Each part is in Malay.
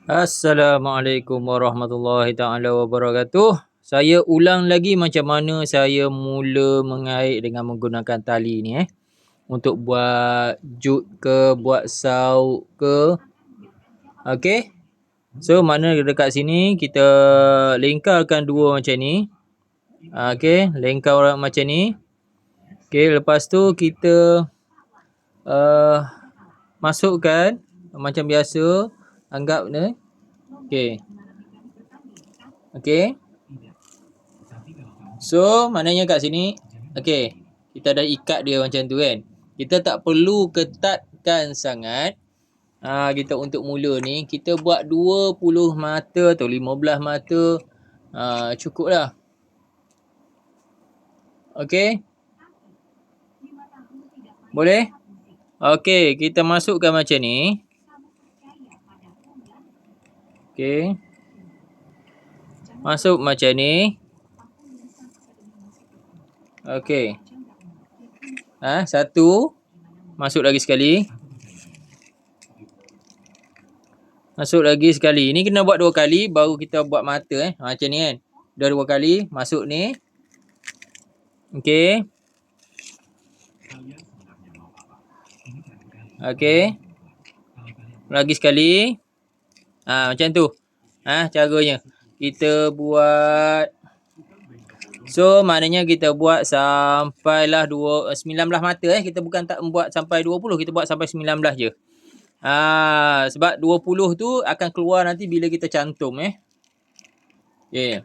Assalamualaikum warahmatullahi taala wabarakatuh. Saya ulang lagi macam mana saya mula mengait dengan menggunakan tali ni untuk buat jut ke, buat sauk ke. Okey. So mana dekat sini kita lingkarkan dua macam ni. Okey, lingkar macam ni. Okey, lepas tu kita masukkan macam biasa, anggap ni. Okey. Okey. So, maknanya kat sini, okey, kita dah ikat dia macam tu kan. Kita tak perlu ketatkan sangat. Kita untuk mula ni, kita buat 20 mata atau 15 mata. Cukup lah. Okey. Boleh? Okey, kita masukkan macam ni. Okey. Masuk macam ni. Okey. Satu. Masuk lagi sekali. Masuk lagi sekali. Ni kena buat 2 kali baru kita buat mata macam ni kan. Dah 2 kali. Masuk ni. Okey. Okey. Lagi sekali. Macam tu. Caranya. Kita buat. So, maknanya kita buat sampailah 19 mata Kita bukan tak buat sampai 20, kita buat sampai 19 je. Sebab 20 tu akan keluar nanti bila kita cantum Okey.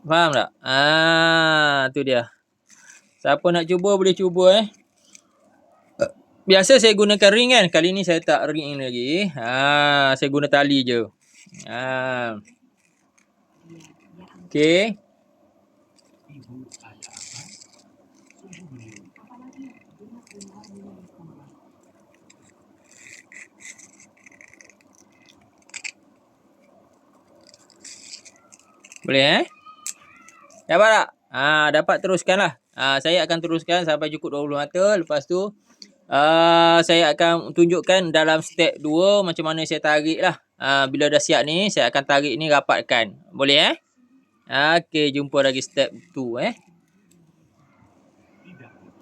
Faham tak? Tu dia. Siapa nak cuba boleh cuba Biasa saya gunakan ring kan. Kali ni saya tak ring lagi. Saya guna tali je. Okey. Boleh Dapat tak? Dapat teruskanlah. Saya akan teruskan sampai cukup 20 mata. Lepas tu saya akan tunjukkan dalam step 2 macam mana saya tarik lah. Bila dah siap ni, saya akan tarik ni rapatkan. Boleh Okey, jumpa lagi step 2